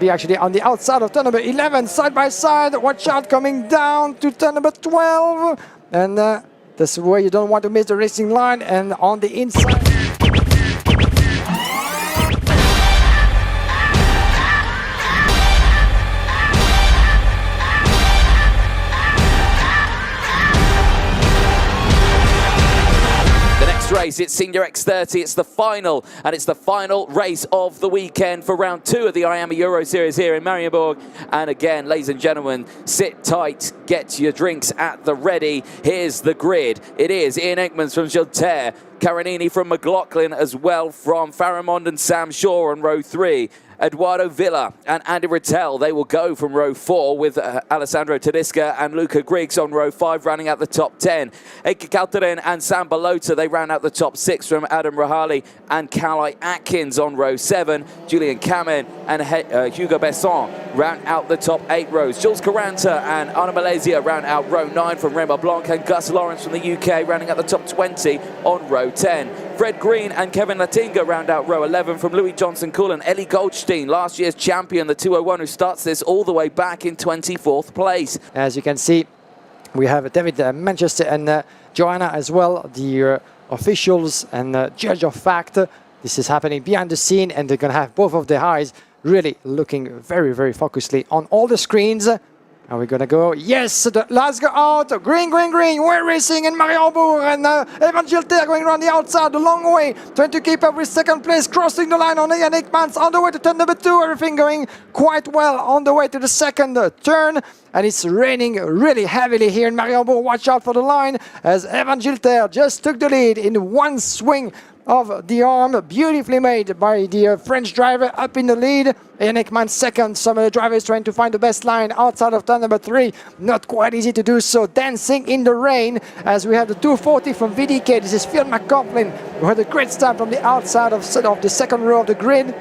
Be actually on the outside of turn number 11, side by side. Watch out, coming down to turn number 12. And that's where you don't want to miss the racing line. And on the inside. Race. It's Senior X30, it's the final, and it's the final race of the weekend for round 2 of the Iame Euro Series here in Mariembourg. And again, ladies and gentlemen, sit tight, get your drinks at the ready. Here's the grid. It is Ian Ekmans from Gilter, Carinini from McLaughlin, as well from Faramond and Sam Shaw on row 3. Eduardo Villa and Andy Rattel, they will go from row 4 with Alessandro Tedesca and Luca Griggs on row 5, rounding out the top 10. Heikki Kaltonen and Sam Balota, they round out the top 6 from Adam Rahali and Callie Atkins on row 7. Julian Kamen and Hugo Besson round out the top 8 rows. Jules Caranta and Anna Malaysia round out row 9 from Rainbow Blanc, and Gus Lawrence from the UK rounding out the top 20 on row 10. Fred Green and Kevin Latinga round out row 11 from Louis Johnson Cullen. Ellie Goldstein, last year's champion, the 201, who starts this all the way back in 24th place. As you can see, we have David Manchester and Joanna as well, the officials and judge of fact. This is happening behind the scene, and they're going to have both of their eyes really looking very, very focusedly on all the screens. And we're going to go, yes, let's go out, green, green, green, we're racing in Mariembourg, and Evan Gilter going around the outside the long way, trying to keep up with second place, crossing the line on Ian Ekmans, on the way to turn number 2, everything going quite well on the way to the second turn, and it's raining really heavily here in Mariembourg. Watch out for the line, as Evan Gilter just took the lead in one swing of the arm, beautifully made by the French driver up in the lead. Ian Ekman second. Some of the drivers trying to find the best line outside of turn number 3. Not quite easy to do so. Dancing in the rain as we have the 240 from VDK. This is Phil McCoughlin, who had a great start from the outside of the second row of the grid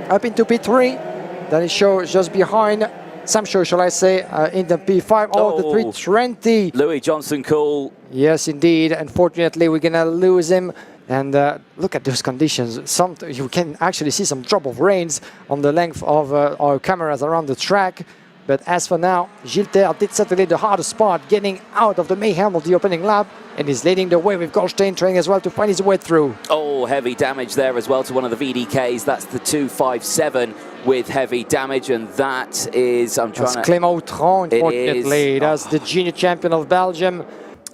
up into P3. Then it shows just behind Sam Shaw, shall I say, in the P5. Oh, the 320. Louis Johnson Cool. Yes, indeed. Unfortunately, we're going to lose him. And look at those conditions. You can actually see some drop of rains on the length of our cameras around the track. But as for now, Gilter did certainly the hardest part, getting out of the mayhem of the opening lap, and is leading the way with Goldstein trying as well to find his way through. Oh, heavy damage there as well to one of the VDKs. That's the 257 with heavy damage, and that is, That's Clément Autran, unfortunately. That's the junior champion of Belgium.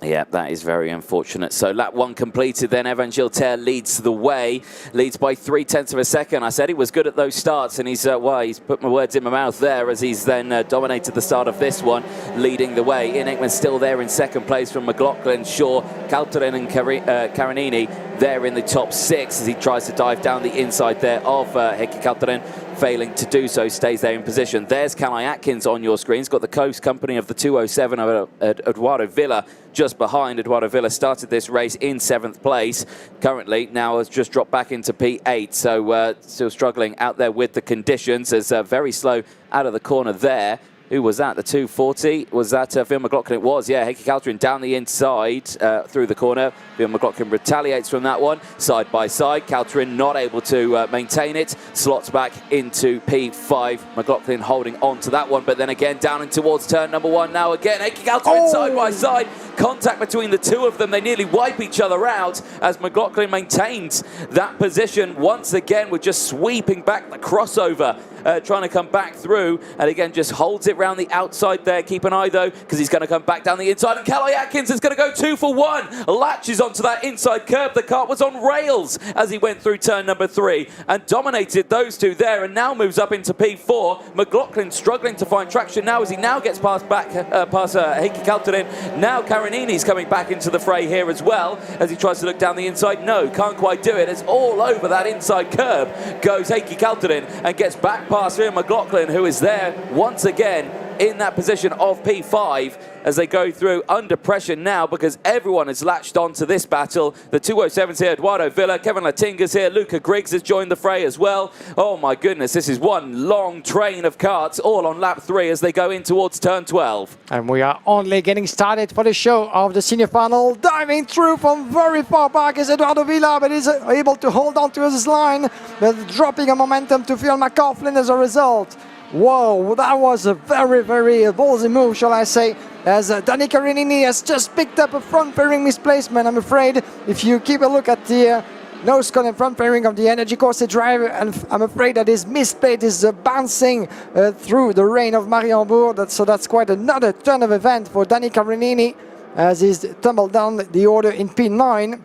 Yeah, that is very unfortunate. So lap 1 completed, then Evan Gilter leads the way, leads by 0.3 of a second. I said he was good at those starts, and he's put my words in my mouth there as he's then dominated the start of this one, leading the way. Ian Ekman still there in second place from McLaughlin, Shaw, Kaltonen and Carinini there in the top 6 as he tries to dive down the inside there of Heikki Kaltonen. Failing to do so, stays there in position. There's Callie Atkins on your screen. He's got the close company of the 207 of Eduardo Villa just behind. Eduardo Villa started this race in 7th place. Currently, now has just dropped back into P8. So still struggling out there with the conditions. As very slow out of the corner there. Who was that? The 240? Was that Phil McLaughlin? It was, yeah. Heikki Kaltonen down the inside through the corner. Phil McLaughlin retaliates from that one. Side by side. Kaltonen not able to maintain it. Slots back into P5. McLaughlin holding on to that one. But then again, down and towards turn number 1 now again. Heikki Kaltonen side by side. Contact between the two of them. They nearly wipe each other out as McLaughlin maintains that position once again with just sweeping back the crossover. Trying to come back through, and again just holds it round the outside there. Keep an eye though, because he's going to come back down the inside, and Callie Atkins is going to go 2 for 1. Latches onto that inside curb. The kart was on rails as he went through turn number 3 and dominated those two there, and now moves up into P4. McLaughlin struggling to find traction now as he now gets past Heikki Kaltonen. Now Carinini's coming back into the fray here as well as he tries to look down the inside. No, can't quite do it. It's all over that inside curb goes Heikki Kaltonen and gets back past Phil McLaughlin, who is there once again in that position of P5 as they go through under pressure now because everyone has latched on to this battle. The 207's here, Eduardo Villa, Kevin Latinga's here, Luca Griggs has joined the fray as well. Oh my goodness, this is one long train of karts all on lap 3 as they go in towards turn 12. And we are only getting started for the show of the senior final. Diving through from very far back is Eduardo Villa, but he's able to hold on to his line, but dropping a momentum to Phil McCoughlin as a result. Whoa, that was a very, very ballsy move, shall I say, as Danica Renini has just picked up a front fairing misplacement. I'm afraid if you keep a look at the nose cone and front fairing of the Energy Corset driver, and I'm afraid that his misplate is bouncing through the rain of Mariembourg. So that's quite another turn of event for Danica Renini as he's tumbled down the order in P9.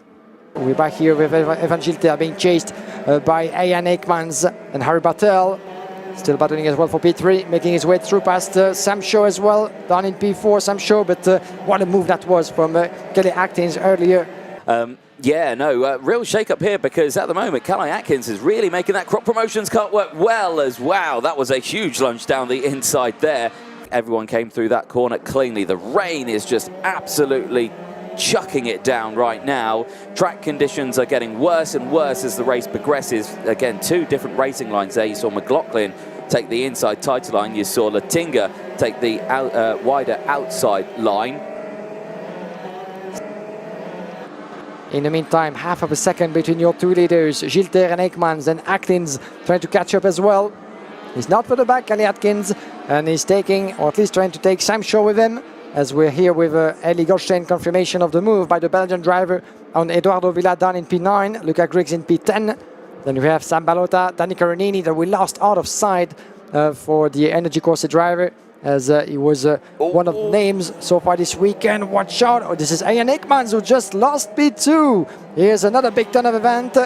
We're back here with Evan Gilter being chased by Iame X30 and Harry Bartel. Still battling as well for P3, making his way through past Sam Shaw as well, down in P4, Sam Shaw, but what a move that was from Callie Atkins earlier. Yeah, no, real shake-up here because at the moment, Callie Atkins is really making that crop promotions kart work well as wow. That was a huge lunge down the inside there. Everyone came through that corner cleanly. The rain is just absolutely chucking it down right now. Track conditions are getting worse and worse as the race progresses. Again, two different racing lines there. You saw McLaughlin take the inside title line. You saw Latinga take the wider outside line. In the meantime, half of a second between your two leaders, Gilter and Ekmans, and Atkins trying to catch up as well. He's not for the back, Callie Atkins, and he's taking, or at least trying to take Sam Shaw with him, as we're here with Eli Goldstein confirmation of the move by the Belgian driver on Eduardo Villa down in P9, Luca Griggs in P10. Then we have Sam Balota, Danica Renini that we lost out of sight for the Energy Corset driver, as he was one of the names so far this weekend. Watch out, oh, this is Ian Ekmans who just lost P2. Here's another big turn of event.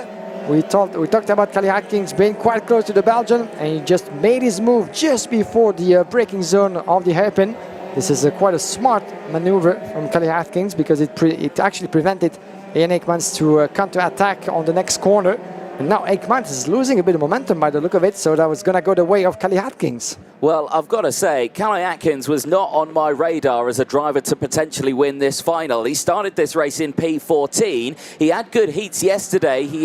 We talked about Callie Atkins being quite close to the Belgian, and he just made his move just before the braking zone of the hairpin. This is quite a smart maneuver from Callie Atkins because it actually prevented Ian Ekmans to counter-attack on the next corner. And now Ekmans is losing a bit of momentum by the look of it, so that was going to go the way of Callie Atkins. Well, I've got to say, Callie Atkins was not on my radar as a driver to potentially win this final. He started this race in P14. He had good heats yesterday. He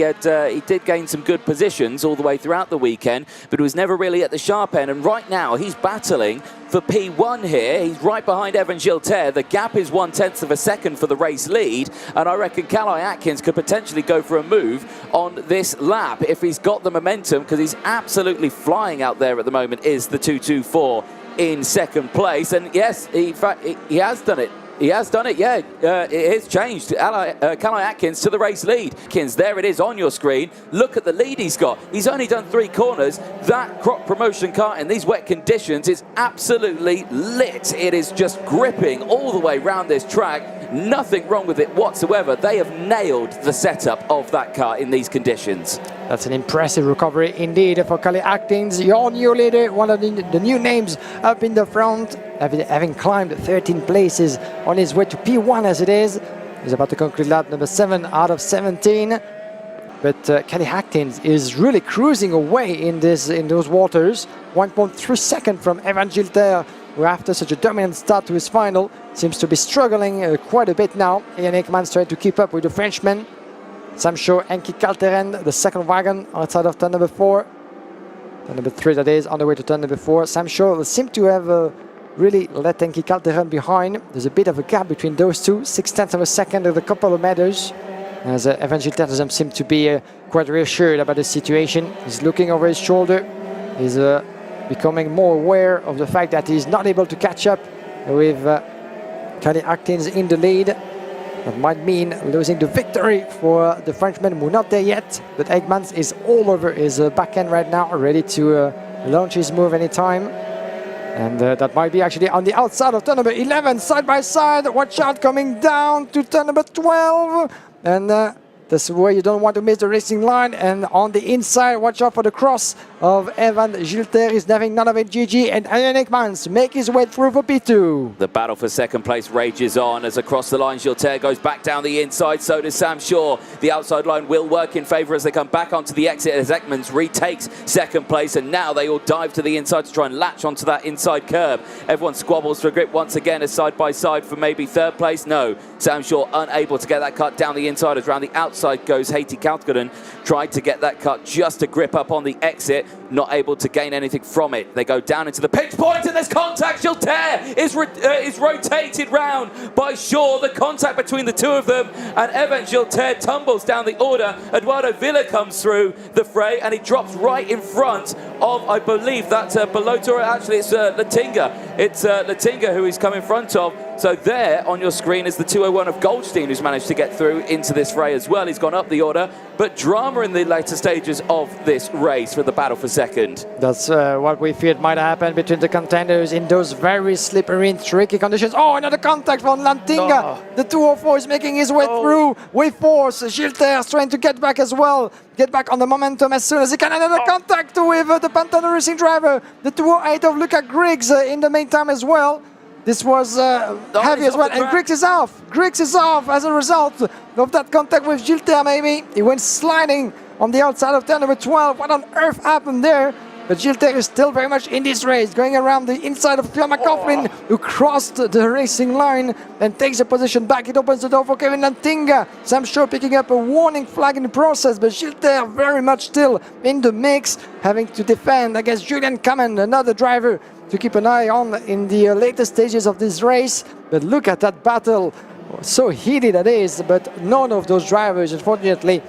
did gain some good positions all the way throughout the weekend, but was never really at the sharp end. And right now, he's battling for P1 here. He's right behind Evan Gilter. The gap is 1/10 of a second for the race lead, and I reckon Callie Atkins could potentially go for a move on this lap if he's got the momentum, because he's absolutely flying out there at the moment, is the 224 in second place. And yes, in fact, he has done it. He has done it, yeah. It has changed. Callie Atkins to the race lead. Atkins, there it is on your screen. Look at the lead he's got. He's only done 3 corners. That crop promotion kart in these wet conditions is absolutely lit. It is just gripping all the way around this track. Nothing wrong with it whatsoever. They have nailed the setup of that car in these conditions. That's an impressive recovery indeed for Callie Atkins, your new leader, one of the new names up in the front, having climbed 13 places on his way to P1 as it is. He's about to conclude lap number 7 out of 17. But Callie Atkins is really cruising away in those waters. 1.3 seconds from Evan Gilter, who after such a dominant start to his final seems to be struggling quite a bit now. Ian Ekmans trying to keep up with the Frenchman. Sam Shaw, Enki Kalteren, the second wagon outside of turn number 4. Turn number 3 that is, on the way to turn number 4. Sam Shaw seemed to have really let Enki Kalteren behind. There's a bit of a gap between those two, 0.6 of a second with a couple of meters. As Evan Gilter doesn't seem to be quite reassured about the situation. He's looking over his shoulder. He's becoming more aware of the fact that he's not able to catch up with Callie Atkins in the lead. That might mean losing the victory for the Frenchman. We're not there yet, but Ekmans is all over his back end right now, ready to launch his move anytime. And that might be actually on the outside of turn number 11, side by side. Watch out, coming down to turn number 12. And that's where you don't want to miss the racing line. And on the inside, watch out for the cross of Evan Gilter. He's having none of it, GG. And Ian Ekmans make his way through for P2. The battle for second place rages on as across the line, Gilter goes back down the inside. So does Sam Shaw. The outside line will work in favour as they come back onto the exit as Ekmans retakes second place. And now they all dive to the inside to try and latch onto that inside curb. Everyone squabbles for a grip once again as side by side for maybe third place. No, Sam Shaw unable to get that cut down the inside as around the outside outside goes Heikki Kaltkonen. Tried to get that cut just to grip up on the exit, not able to gain anything from it. They go down into the pinch point and there's contact. Gilter is rotated round by Shaw. The contact between the two of them, and Evan Gilter tumbles down the order. Eduardo Villa comes through the fray and he drops right in front of, I believe that's Belotto. Actually, it's Latinga. It's Latinga who he's come in front of. So there on your screen is the 201 of Goldstein, who's managed to get through into this fray as well. He's gone up the order, but drama in the later stages of this race for the battle for second. That's what we feared might happen between the contenders in those very slippery and tricky conditions. Oh, another contact from Lantinga. Oh. The 204 is making his way through with force. Gilter is trying to get back as well. Get back on the momentum as soon as he can. Another contact with the Pantano Racing driver. The 208 of Luca Griggs in the meantime as well. This was heavy as well, and Griggs is off. Griggs is off as a result of that contact with Gilter, maybe. He went sliding on the outside of turn number 12. What on earth happened there? But Gilter is still very much in this race, going around the inside of Pierre McCaughlin, who crossed the racing line and takes a position back. It opens the door for Kevin Lantinga. Sam Shaw picking up a warning flag in the process, but Gilter very much still in the mix, having to defend against Julian Kamen, another driver to keep an eye on in the later stages of this race. But look at that battle, so heated it is, but none of those drivers, unfortunately,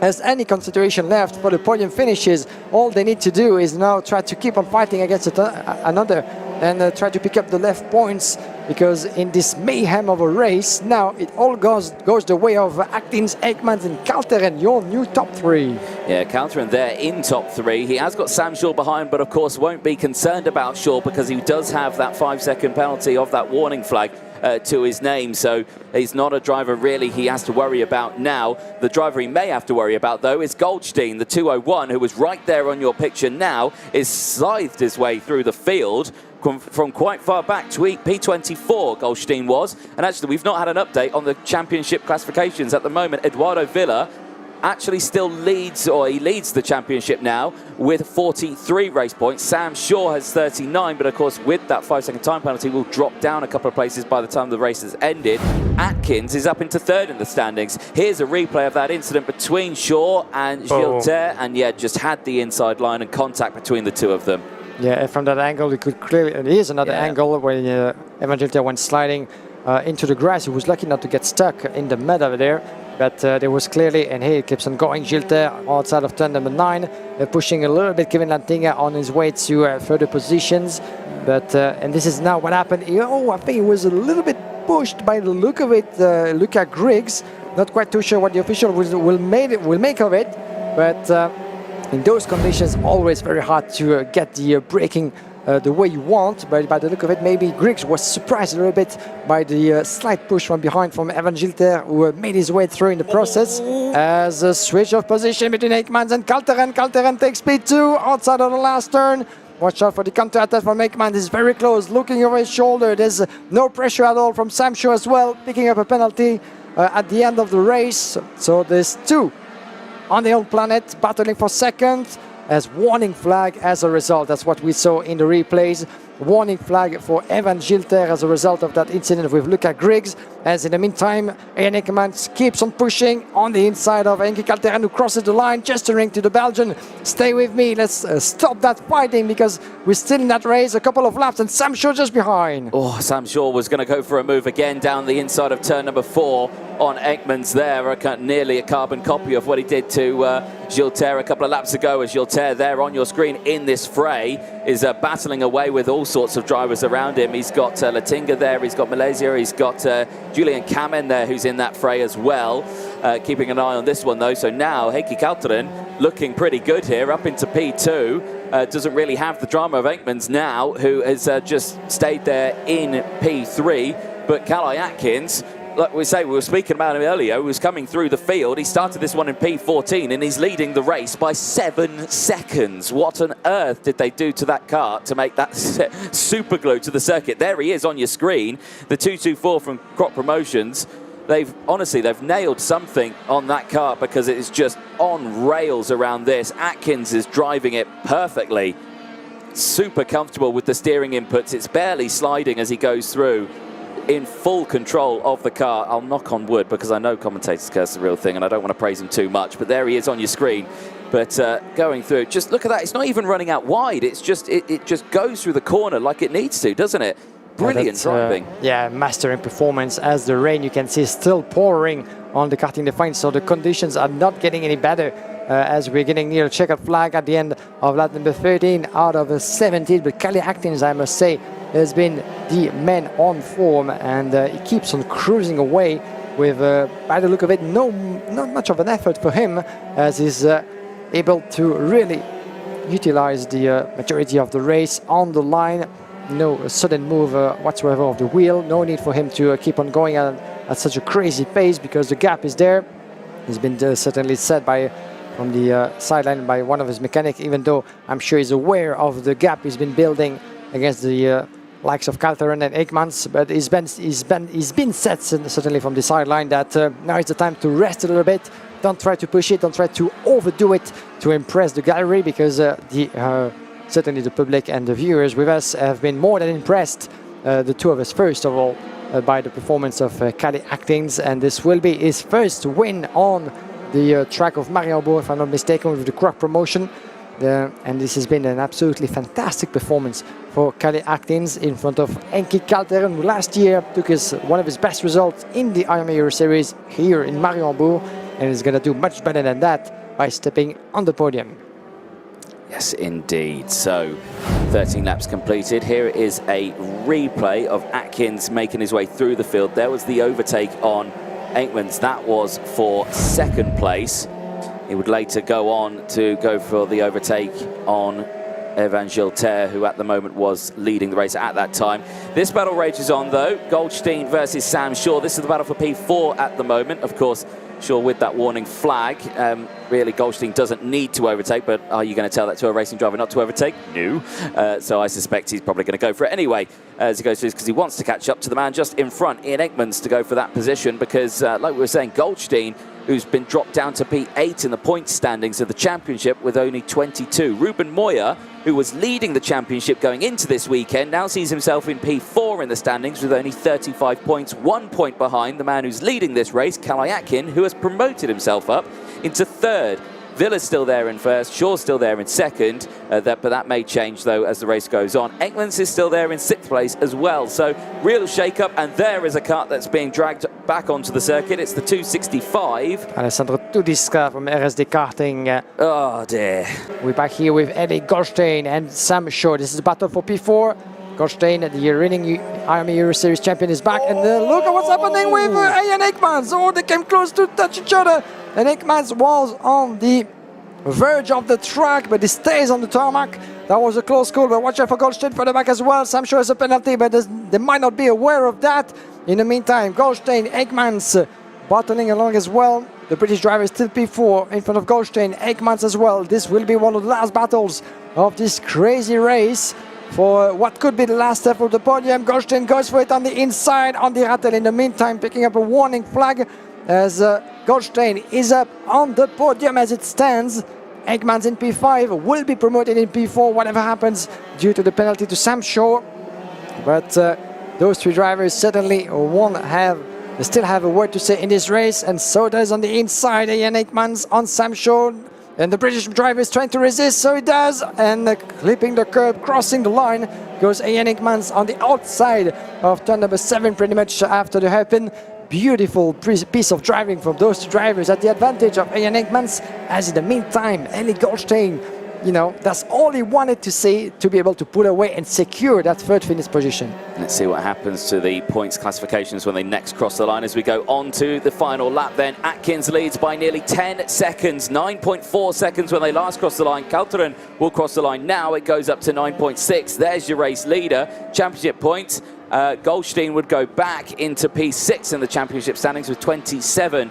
has any consideration left for the podium finishes. All they need to do is now try to keep on fighting against another and try to pick up the left points, because in this mayhem of a race, now it all goes the way of Atkins, Ekmans and Kalteren, your new top three. Yeah, Kalteren there in top three. He has got Sam Shaw behind, but of course won't be concerned about Shaw because he does have that 5-second penalty of that warning flag to his name, so he's not a driver really he has to worry about now. The driver he may have to worry about though is Goldstein, the 201, who was right there on your picture now, is scythed his way through the field from quite far back to P24 Goldstein was, and actually we've not had an update on the championship classifications at the moment. Eduardo Villa actually still leads, or he leads the championship now with 43 race points. Sam Shaw has 39, but of course with that 5-second time penalty will drop down a couple of places by the time the race has ended. Atkins is up into third in the standings. Here's a replay of that incident between Shaw and Gilter, and yeah, just had the inside line and contact between the two of them. Yeah, from that angle, you could clearly, and here's another angle when Evan Gilter went sliding into the grass. He was lucky not to get stuck in the mud over there. But there was clearly, and here he keeps on going, Gilter outside of turn number 9, pushing a little bit Kevin Lantinga on his way to further positions. But and this is now what happened. Oh, I think he was a little bit pushed by the look of it, Luca Griggs. Not quite too sure what the official will make of it. But in those conditions, always very hard to get the braking the way you want, but by the look of it, maybe Griggs was surprised a little bit by the slight push from behind from Evan Gilter, who made his way through in the process. As a switch of position between Ekmans and Kalteren. Kalteren takes P2 outside of the last turn. Watch out for the counter-attack from Ekman. He's very close, looking over his shoulder. There's no pressure at all from Sam Shaw as well, picking up a penalty at the end of the race. So there's two on the own planet battling for second. As warning flag as a result. That's what we saw in the replays. Warning flag for Evan Gilter as a result of that incident with Luca Griggs. As in the meantime, Ian Ekman keeps on pushing on the inside of Heikki Kalteren, who crosses the line, gesturing to the Belgian. Stay with me, let's stop that fighting, because we're still in that race, a couple of laps, and Sam Shaw just behind. Oh, Sam Shaw was going to go for a move again down the inside of turn number 4 on Ekman's there, nearly a carbon copy of what he did to Gilter a couple of laps ago, as Gilter there on your screen in this fray is battling away with all sorts of drivers around him. He's got Latinga there, he's got Malaysia, he's got Julian Kamen there, who's in that fray as well. Keeping an eye on this one though. So now Heikki Kalteren looking pretty good here, up into P2. Doesn't really have the drama of Ekmans now, who has just stayed there in P3. But Callie Atkins, like we were speaking about him earlier, he was coming through the field. He started this one in P14 and he's leading the race by 7 seconds. What on earth did they do to that kart to make that super glue to the circuit? There he is on your screen, the 224 from Croc Promotions. They've nailed something on that kart, because it is just on rails around this. Atkins is driving it perfectly. Super comfortable with the steering inputs. It's barely sliding as he goes through. in full control of the car. I'll knock on wood because I know commentators curse the real thing and I don't want to praise him too much, but there he is on your screen. But going through, just look at that. It's not even running out wide. It's just, it just goes through the corner like it needs to, doesn't it? Brilliant driving. Yeah, mastering performance as the rain, you can see, is still pouring on the Karting Des Fagnes, so the conditions are not getting any better as we're getting near the checkered flag at the end of lap number 13 out of 17. But Callie Atkins, I must say, has been the man on form, and he keeps on cruising away with, by the look of it, not much of an effort for him, as he's able to really utilize the majority of the race on the line. No sudden move whatsoever of the wheel. No need for him to keep on going at such a crazy pace because the gap is there. He's been certainly said from the sideline by one of his mechanics, even though I'm sure he's aware of the gap he's been building against the likes of Calteren and Ekmans. But he's been said certainly from the sideline that now is the time to rest a little bit. Don't try to push it. Don't try to overdo it to impress the gallery, because certainly the public and the viewers with us have been more than impressed, the two of us first of all, by the performance of Callie Atkins, and this will be his first win on the track of Mariembourg, if I'm not mistaken, with the Croc promotion. And this has been an absolutely fantastic performance for Callie Atkins in front of Enki Calteren, who last year took one of his best results in the Iame Euro Series here in Mariembourg, and is going to do much better than that by stepping on the podium. Yes, indeed. So 13 laps completed. Here is a replay of Atkins making his way through the field. There was the overtake on Aikmans. That was for second place. He would later go on to go for the overtake on Evan Gilter, who at the moment was leading the race at that time. This battle rages on though. Goldstein versus Sam Shaw. This is the battle for P4 at the moment. Of course, Shaw with that warning flag. Really, Goldstein doesn't need to overtake, but are you going to tell that to a racing driver not to overtake? No. So I suspect he's probably going to go for it anyway as he goes through, because he wants to catch up to the man just in front, Ian Aikmans, to go for that position, because like we were saying, Goldstein, who's been dropped down to P8 in the points standings of the championship with only 22. Ruben Moya, who was leading the championship going into this weekend, now sees himself in P4 in the standings with only 35 points, 1 point behind the man who's leading this race, Callie Atkins, who has promoted himself up into third. Villa's still there in first, Shaw's still there in second, but that may change though as the race goes on. Aikmans is still there in sixth place as well, so real shake-up, and there is a kart that's being dragged back onto the circuit. It's the 265. Alessandro Tudiska from RSD Karting. Oh dear. We're back here with Eddie Goldstein and Sam Shaw. This is the battle for P4. Goldstein, the reigning Iame Euro Series champion, is back, and look at what's happening with Ian Aikmans. Oh, they came close to touch each other, and Aikmans was on the verge of the track, but he stays on the tarmac. That was a close call, but watch out for Goldstein for the back as well. Sam Shaw has a penalty, but they might not be aware of that. In the meantime, Goldstein, Aikmans battling along as well. The British driver is still P4 in front of Goldstein, Aikmans as well. This will be one of the last battles of this crazy race for what could be the last step of the podium. Goldstein goes for it on the inside, on the rattle. In the meantime, picking up a warning flag as Goldstein is up on the podium as it stands. Aikmans in P5 will be promoted in P4, whatever happens due to the penalty to Sam Shaw. But those three drivers certainly still have a word to say in this race, and so does on the inside Ian Aikmans on Sam Shaw. And the British driver is trying to resist, so he does, and clipping the curb, crossing the line, goes Ian Aikmans on the outside of turn number 7, pretty much after the hairpin. Beautiful piece of driving from those two drivers at the advantage of Ian Aikmans, as in the meantime, Eddie Goldstein, you know, that's all he wanted to see, to be able to pull away and secure that third finish position. Let's see what happens to the points classifications when they next cross the line as we go on to the final lap then. Atkins leads by nearly 10 seconds, 9.4 seconds when they last crossed the line. Calteren will cross the line now, it goes up to 9.6. There's your race leader, championship points. Goldstein would go back into P6 in the championship standings with 27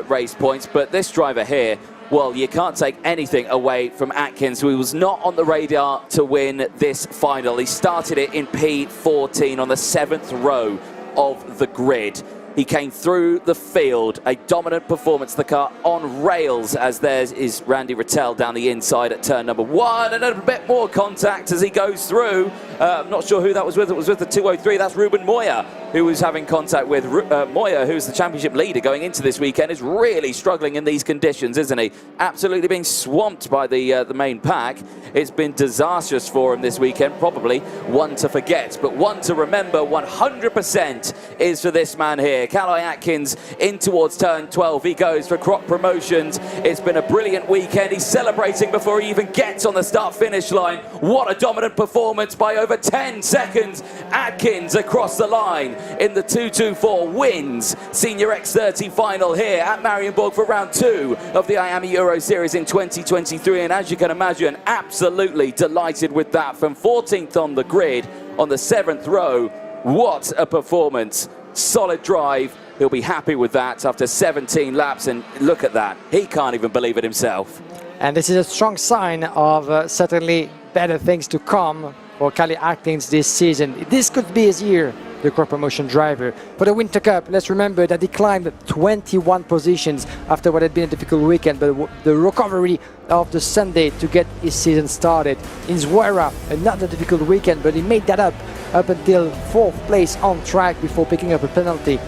race points, but this driver here, well, you can't take anything away from Atkins, who was not on the radar to win this final. He started it in P14 on the 7th row of the grid. He came through the field, a dominant performance, the car on rails, as there is Randy Rattel down the inside at turn number 1, and a bit more contact as he goes through. I'm not sure who that was with, it was with the 203, that's Ruben Moya. who was having contact with Moya, who's the championship leader going into this weekend, is really struggling in these conditions, isn't he? Absolutely being swamped by the main pack. It's been disastrous for him this weekend, probably one to forget, but one to remember 100% is for this man here. Callie Atkins in towards turn 12. He goes for Croc Promotions. It's been a brilliant weekend. He's celebrating before he even gets on the start-finish line. What a dominant performance by over 10 seconds. Atkins across the line in the 2:24 wins Senior X30 final here at Mariembourg for round 2 of the Iame Euro Series in 2023. And as you can imagine, absolutely delighted with that. From 14th on the grid on the 7th row. What a performance. Solid drive. He'll be happy with that after 17 laps, and look at that. He can't even believe it himself. And this is a strong sign of certainly better things to come for Callie Atkins this season. This could be his year, the Croc Promotion driver. For the Winter Cup, let's remember that he climbed 21 positions after what had been a difficult weekend, but the recovery of the Sunday to get his season started. In Zouara, another difficult weekend, but he made that up until 4th place on track before picking up a penalty.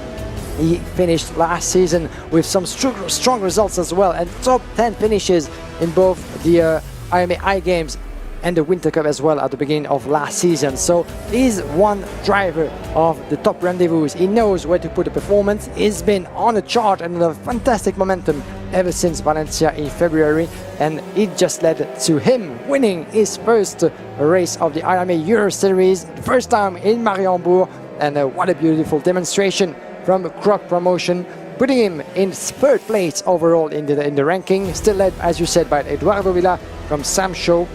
He finished last season with some strong results as well, and top 10 finishes in both the IMA I Games and the Winter Cup as well at the beginning of last season. So he's one driver of the top rendezvous. He knows where to put the performance. He's been on a chart and a fantastic momentum ever since Valencia in February, and it just led to him winning his first race of the IMA Euro Series, first time in Mariembourg, and what a beautiful demonstration from Croc Promotion, putting him in 3rd place overall in the ranking, still led, as you said, by Eduardo Villa from Sam Shaw.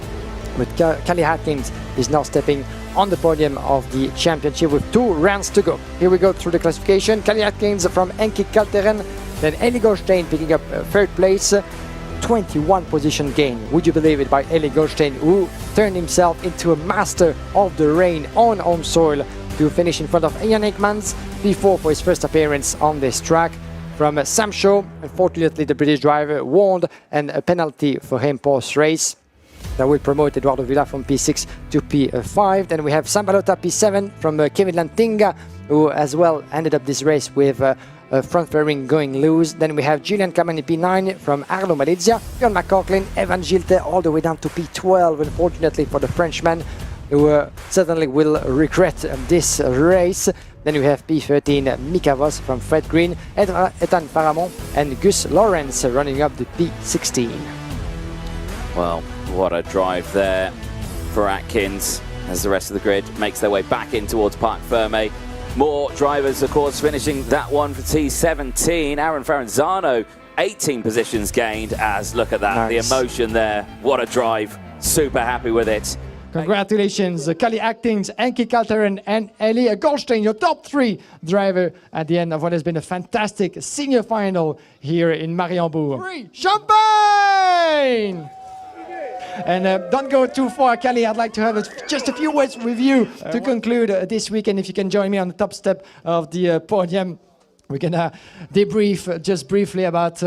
But Callie Atkins is now stepping on the podium of the championship with 2 rounds to go. Here we go through the classification. Callie Atkins from Enki Kalteren, then Eli Goldstein picking up 3rd place, 21 position gain. Would you believe it, by Eli Goldstein, who turned himself into a master of the rain on home soil to finish in front of Ian Aikmans before for his first appearance on this track. From Sam Shaw, unfortunately the British driver warned, and a penalty for him post-race that will promote Eduardo Villa from P6 to P5. Then we have Sambalota P7 from Kevin Lantinga, who as well ended up this race with front fairing going loose. Then we have Julian Kamani P9 from Arlo Malaysia, Bjorn McCaughlin, Evan Gilte all the way down to P12, unfortunately for the Frenchman, who certainly will regret this race. Then we have P13 Mika Vos from Fred Green, Ethan Paramont and Gus Lawrence running up the P16. Well, what a drive there for Atkins as the rest of the grid makes their way back in towards Parc Ferme. More drivers, of course, finishing that one for T17. Aaron Ferranzano, 18 positions gained, as look at that, nice. The emotion there. What a drive. Super happy with it. Congratulations, Callie Atkins, Enki Kalteren and Eli Goldstein, your top 3 driver at the end of what has been a fantastic senior final here in Mariembourg. Champagne! And don't go too far, Callie. I'd like to have just a few words with you to conclude this weekend. If you can join me on the top step of the podium. We're going to debrief just briefly about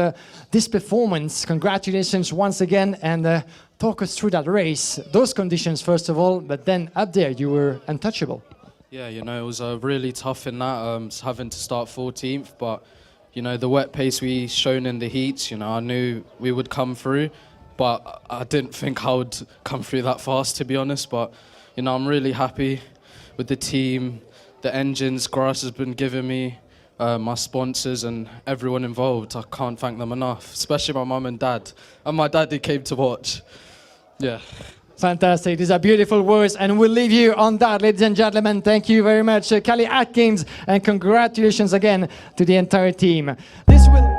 this performance. Congratulations once again, and talk us through that race. Those conditions, first of all, but then up there, you were untouchable. Yeah, you know, it was really tough in that, having to start 14th, but, you know, the wet pace we shown in the heats, you know, I knew we would come through, but I didn't think I would come through that fast, to be honest. But, you know, I'm really happy with the team, the engines Grice has been giving me, my sponsors and everyone involved. I can't thank them enough, especially my mum and dad. And my dad, he came to watch. Yeah. Fantastic. These are beautiful words, and we'll leave you on that, ladies and gentlemen. Thank you very much, Callie Atkins, and congratulations again to the entire team. This will